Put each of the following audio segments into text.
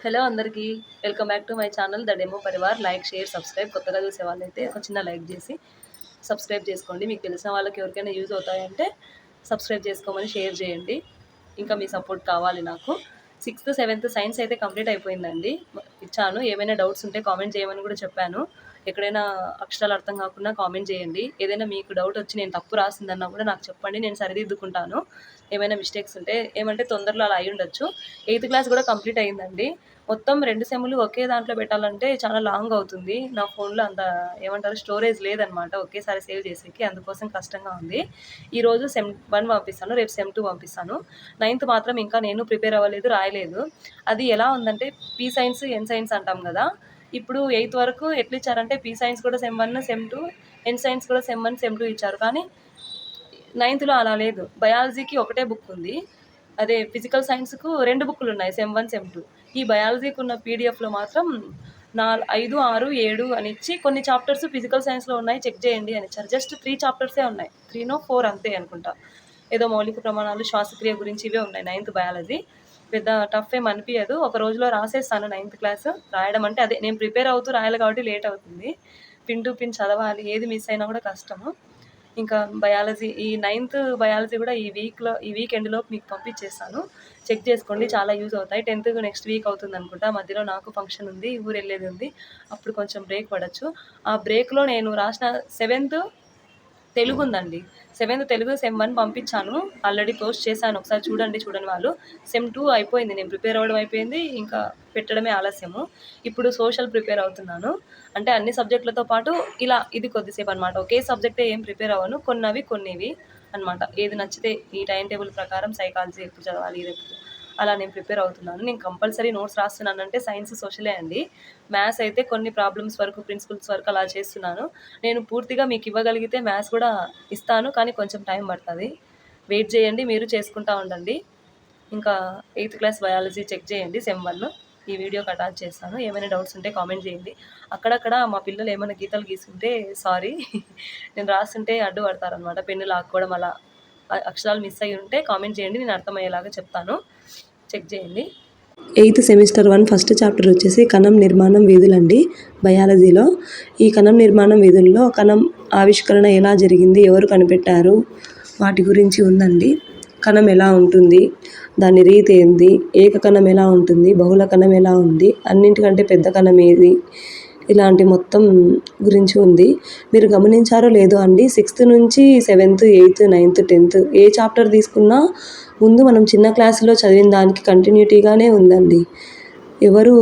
Hello అందరికీ welcome back to my channel the demo Parivar. Like, share, subscribe. కొత్తగా చూసే వాళ్ళైతే ఒక చిన్న లైక్ చేసి సబ్స్క్రైబ్ చేసుకోండి. మీకు తెలిసిన వాళ్ళకి ఎవరికైనా యూజ్ అవుతాయంటే సబ్స్క్రైబ్ చేసుకోమని షేర్ చేయండి. ఇంకా మీ సపోర్ట్ కావాలి నాకు. 6th, 7th సైన్స్ అయితే కంప్లీట్ అయిపోయిందండి. ఇచ్చాను. ఏమైనా డౌట్స్ ఉంటే కామెంట్ చేయమని కూడా చెప్పాను. ఎక్కడైనా అక్షరాలు అర్థం కాకుండా కామెంట్ చేయండి. ఏదైనా మీకు డౌట్ వచ్చి నేను తప్పు రాసిందన్నా కూడా నాకు చెప్పండి, నేను సరిదిద్దుకుంటాను. ఏమైనా మిస్టేక్స్ ఉంటే. ఏమంటే తొందరలో అలా అయి ఉండొచ్చు. 8th క్లాస్ కూడా కంప్లీట్ అయిందండి. మొత్తం 2 సెమ్‌లు ఒకే దాంట్లో పెట్టాలంటే చాలా లాంగ్ అవుతుంది. నా ఫోన్‌లో అంత ఏమంటారు స్టోరేజ్ లేదనమాట ఒకేసారి సేవ్ చేసేకి. అందుకోసం కష్టంగా ఉంది. ఈరోజు సెమ్ 1 పంపిస్తాను. రేపు సెమ్ 2 పంపిస్తాను. 9th మాత్రం ఇంకా నేను ప్రిపేర్ అవ్వలేదు, రాయలేదు. అది ఎలా ఉందంటే పీ సైన్స్, ఎన్ సైన్స్ అంటాం కదా. ఇప్పుడు 8th వరకు ఎట్లిచ్చారంటే పీ సైన్స్ కూడా సెమ్ 1, సెమ్ 2, ఎన్ సైన్స్ కూడా సెమ్ 1, సెమ్ 2 ఇచ్చారు. కానీ 9థ్‌లో అలా లేదు. బయాలజీకి ఒకటే బుక్ ఉంది. అదే ఫిజికల్ సైన్స్‌కు 2 బుక్కులు ఉన్నాయి, సెమ్ 1, సెమ్ 2. ఈ బయాలజీకి ఉన్న పీడిఎఫ్‌లో మాత్రం 5, 6, 7 అని ఇచ్చి కొన్ని చాప్టర్స్ ఫిజికల్ సైన్స్‌లో ఉన్నాయి, చెక్ చేయండి అని ఇచ్చారు. జస్ట్ 3 చాప్టర్సే ఉన్నాయి. 3నో 4 అంతే అనుకుంటా. ఏదో మౌలిక ప్రమాణాలు, శ్వాసక్రియ గురించి ఇవే ఉన్నాయి 9th బయాలజీ. పెద్ద టఫ్ ఏం అనిపియదు. ఒక రోజులో రాసేస్తాను 9th క్లాస్. రాయడం అంటే అదే నేను ప్రిపేర్ అవుతూ రాయాలి కాబట్టి లేట్ అవుతుంది. పిన్ టు పిన్ చదవాలి. ఏది మిస్ అయినా కూడా కష్టము. ఇంకా బయాలజీ ఈ 9th బయాలజీ కూడా ఈ వీకెండ్‌లోపు మీకు పంపించేస్తాను. చెక్ చేసుకోండి, చాలా యూజ్ అవుతాయి. 10th next week అవుతుందనుకుంటా. మధ్యలో నాకు ఫంక్షన్ ఉంది, ఊరెళ్ళేది ఉంది. అప్పుడు కొంచెం బ్రేక్ పడొచ్చు. ఆ బ్రేక్‌లో నేను రాసిన 7th తెలుగు ఉందండి. 7th తెలుగు సెమ్ 1 పంపించాను. ఆల్రెడీ పోస్ట్ చేశాను. ఒకసారి చూడండి, చూడని వాళ్ళు. సెమ్ 2 అయిపోయింది. నేను ప్రిపేర్ అవ్వడం అయిపోయింది. ఇంకా పెట్టడమే ఆలస్యము. ఇప్పుడు సోషల్ ప్రిపేర్ అవుతున్నాను. అంటే అన్ని సబ్జెక్టులతో పాటు ఇది కొద్దిసేపు అనమాట. ఒకే సబ్జెక్టే ఏం ప్రిపేర్ అవ్వను. కొన్నవి కొన్నివి అనమాట. ఏది నచ్చితే ఈ టైం టేబుల్ ప్రకారం సైకాలజీ ఎప్పుడు చదవాలి, ఇది ఎప్పుడు అలా నేను ప్రిపేర్ అవుతున్నాను. నేను కంపల్సరీ నోట్స్ రాస్తున్నానంటే సైన్స్, సోషలే అండి. మ్యాథ్స్ అయితే కొన్ని ప్రాబ్లమ్స్ వరకు, ప్రిన్సిపల్స్ వరకు అలా చేస్తున్నాను. నేను పూర్తిగా మీకు ఇవ్వగలిగితే మ్యాథ్స్ కూడా ఇస్తాను, కానీ కొంచెం టైం పడుతుంది. వెయిట్ చేయండి, మీరు చేసుకుంటూ ఉండండి. ఇంకా 8th క్లాస్ బయాలజీ చెక్ చేయండి, సెమ్ 1. ఈ వీడియోకి అటాచ్ చేస్తాను. ఏమైనా డౌట్స్ ఉంటే కామెంట్ చేయండి. అక్కడక్కడ మా పిల్లలు ఏమైనా గీతలు గీసుంటే సారీ. నేను రాస్తుంటే అడ్డు పడతారనమాట. పెన్ను లాక్కోవడం అలా అక్షరాలు మిస్ అయ్యి ఉంటే కామెంట్ చేయండి, నేను అర్థమయ్యేలాగా చెప్తాను. చెక్ చేయండి. 8th సెమిస్టర్ 1 ఫస్ట్ చాప్టర్ వచ్చేసి కణం నిర్మాణం విధులండి బయాలజీలో. ఈ కణం నిర్మాణం విధుల్లో కణం ఆవిష్కరణ ఎలా జరిగింది, ఎవరు కనిపెట్టారు, వాటి గురించి ఉందండి. కణం ఎలా ఉంటుంది, దాని రీతి ఏంది, ఏక కణం ఎలా ఉంటుంది, బహుళ కణం ఎలా ఉంది, అన్నింటికంటే పెద్ద కణం ఏది, ఇలాంటి మొత్తం గురించి ఉంది. మీరు గమనించారో లేదో అండి, 6th నుంచి 7th, 8th, 9th, 10th ఏ చాప్టర్ తీసుకున్నా ముందు మనం చిన్న క్లాసులో చదివిన దానికి కంటిన్యూటీగానే ఉందండి. ఎవరు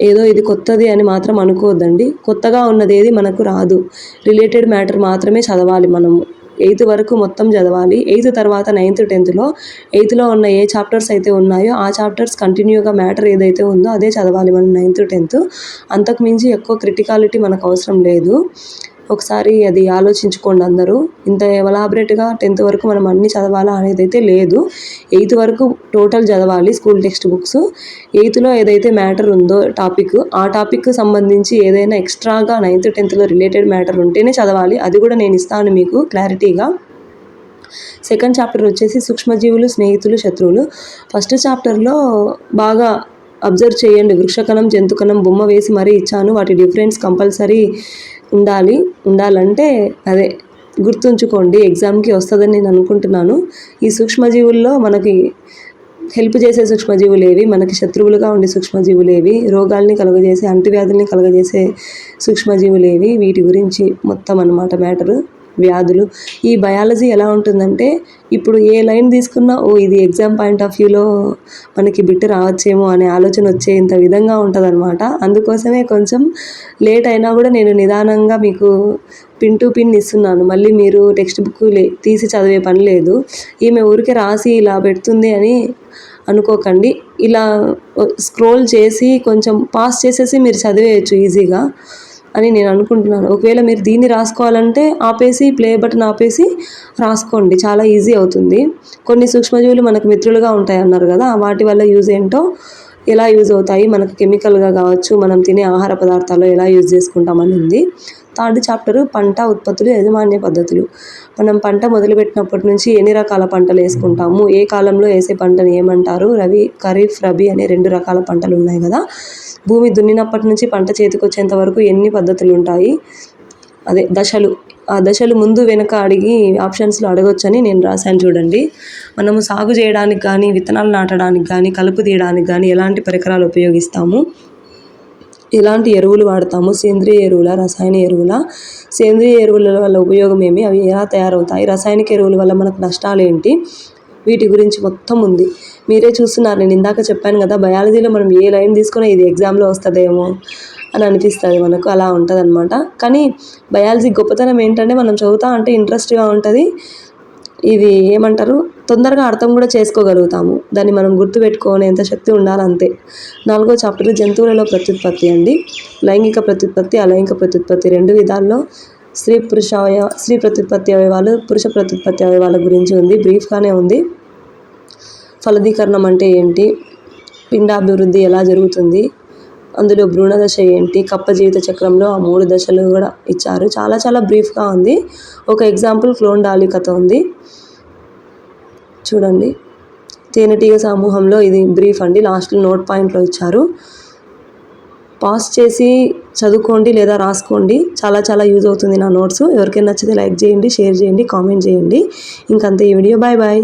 ఏదో ఇది కొత్తది అని మాత్రం అనుకోవద్దండి. కొత్తగా ఉన్నది ఏది మనకు రాదు. రిలేటెడ్ మ్యాటర్ మాత్రమే చదవాలి మనము. 8th వరకు మొత్తం చదవాలి. 8th తర్వాత 9th, 10thలో 8thలో ఉన్న ఏ చాప్టర్స్ అయితే ఉన్నాయో ఆ చాప్టర్స్ కంటిన్యూగా మ్యాటర్ ఏదైతే ఉందో అదే చదవాలి మనం 9th, 10th. అంతకు మించి ఎక్కువ క్రిటికాలిటీ మనకు అవసరం లేదు. ఒకసారి అది ఆలోచించుకోండి అందరూ. ఇంత ఎలాబరేట్గా 10th వరకు మనం అన్నీ చదవాలా అనేది అయితే లేదు. 8th వరకు టోటల్ చదవాలి స్కూల్ టెక్స్ట్ బుక్స్. 8thలో ఏదైతే మ్యాటర్ ఉందో టాపిక్, ఆ టాపిక్కి సంబంధించి ఏదైనా ఎక్స్ట్రాగా 9th, 10thలో రిలేటెడ్ మ్యాటర్ ఉంటేనే చదవాలి. అది కూడా నేను ఇస్తాను మీకు క్లారిటీగా. సెకండ్ చాప్టర్ వచ్చేసి సూక్ష్మజీవులు, స్నేహితులు, శత్రువులు. ఫస్ట్ చాప్టర్లో బాగా అబ్జర్వ్ చేయండి. వృక్షకణం, జంతుకణం బొమ్మ వేసి మరీ ఇచ్చాను. వాటి డిఫరెన్స్ కంపల్సరీ ఉండాలంటే అదే గుర్తుంచుకోండి, ఎగ్జామ్కి వస్తుందని నేను అనుకుంటున్నాను. ఈ సూక్ష్మజీవుల్లో మనకి హెల్ప్ చేసే సూక్ష్మజీవులు ఏవి, మనకి శత్రువులుగా ఉండే సూక్ష్మజీవులు ఏవి, రోగాల్ని కలుగజేసే, అంటువ్యాధుల్ని కలుగజేసే సూక్ష్మజీవులు ఏవి, వీటి గురించి మొత్తం అన్నమాట మ్యాటరు. వ్యాధులు. ఈ బయాలజీ ఎలా ఉంటుందంటే ఇప్పుడు ఏ లైన్ తీసుకున్నా ఇది ఎగ్జామ్ పాయింట్ ఆఫ్ వ్యూలో మనకి బిట్ రావచ్చేమో అనే ఆలోచన వచ్చే ఇంత విధంగా ఉంటుందన్నమాట. అందుకోసమే కొంచెం లేట్ అయినా కూడా నేను నిదానంగా మీకు పిన్ టు పిన్ ఇస్తున్నాను. మళ్ళీ మీరు టెక్స్ట్ బుక్ తీసి చదివే పని లేదు. ఈమె ఊరికే రాసి ఇలా పెడుతుంది అని అనుకోకండి. ఇలా స్క్రోల్ చేసి కొంచెం పాస్ చేసేసి మీరు చదివేయచ్చు ఈజీగా అని నేను అనుకుంటున్నాను. ఒకవేళ మీరు దీన్ని రాసుకోవాలంటే ఆపేసి ప్లే బటన్ ఆపేసి రాసుకోండి, చాలా ఈజీ అవుతుంది. కొన్ని సూక్ష్మజీవులు మనకు మిత్రులుగా ఉంటాయి అన్నారు కదా, వాటి వల్ల యూజ్ ఏంటో, ఎలా యూజ్ అవుతాయి, మనకు కెమికల్గా కావచ్చు, మనం తినే ఆహార పదార్థాల్లో ఎలా యూజ్ చేసుకుంటామని ఉంది. థర్డ్ చాప్టర్ పంట ఉత్పత్తులు యాజమాన్య పద్ధతులు. మనం పంట మొదలుపెట్టినప్పటి నుంచి ఎన్ని రకాల పంటలు వేసుకుంటాము, ఏ కాలంలో వేసే పంటని ఏమంటారు, ఖరీఫ్ రబీ అనే 2 రకాల పంటలు ఉన్నాయి కదా. భూమి దున్నినప్పటి నుంచి పంట చేతికి వచ్చేంత వరకు ఎన్ని పద్ధతులు ఉంటాయి, అదే దశలు. ఆ దశలు ముందు వెనక అడిగి ఆప్షన్స్లో అడగొచ్చని నేను రాశాను చూడండి. మనము సాగు చేయడానికి కానీ, విత్తనాలు నాటడానికి కానీ, కలుపు తీయడానికి కానీ ఎలాంటి పరికరాలు ఉపయోగిస్తాము, ఎలాంటి ఎరువులు వాడతాము, సేంద్రియ ఎరువుల, రసాయన ఎరువుల, సేంద్రియ ఎరువుల వల్ల ఉపయోగం ఏమి, అవి ఎలా తయారవుతాయి, రసాయనిక ఎరువుల వల్ల మనకు నష్టాలు ఏంటి, వీటి గురించి మొత్తం ఉంది. మీరే చూస్తున్నారు, నేను ఇందాక చెప్పాను కదా, బయాలజీలో మనం ఏ లైన్ తీసుకున్నా ఇది ఎగ్జామ్లో వస్తుందేమో అని అనిపిస్తుంది మనకు, అలా ఉంటుంది అనమాట. కానీ బయాలజీ గొప్పతనం ఏంటంటే మనం చదువుతా అంటే ఇంట్రెస్ట్గా ఉంటుంది, ఇది ఏమంటారు తొందరగా అర్థం కూడా చేసుకోగలుగుతాము, దాన్ని మనం గుర్తుపెట్టుకోనేంత శక్తి ఉండాలి అంతే. 4వ చాప్టర్ జంతువులలో ప్రత్యుత్పత్తి అండి. లైంగిక ప్రత్యుత్పత్తి, అలైంగిక ప్రత్యుత్పత్తి 2 విధాల్లో స్త్రీ ప్రత్యుత్పత్తి అవయవాలు, పురుష ప్రత్యుత్పత్తి అవయవాల గురించి ఉంది, బ్రీఫ్గానే ఉంది. ఫలదీకరణం అంటే ఏంటి, పిండాభివృద్ధి ఎలా జరుగుతుంది, అందులో భ్రూణదశ ఏంటి, కప్ప జీవిత చక్రంలో ఆ 3 దశలు కూడా ఇచ్చారు. చాలా చాలా బ్రీఫ్గా ఉంది. ఒక ఎగ్జాంపుల్ క్లోన్ డాలీ కథ ఉంది చూడండి. తేనెటీగ సమూహంలో ఇది బ్రీఫ్ అండి, లాస్ట్లో నోట్ పాయింట్లో ఇచ్చారు. పాస్ చేసి చదువుకోండి లేదా రాసుకోండి, చాలా చాలా యూజ్ అవుతుంది నా నోట్స్. ఎవరికైనా నచ్చితే లైక్ చేయండి, షేర్ చేయండి, కామెంట్ చేయండి. ఇంకంతే ఈ వీడియో. Bye bye.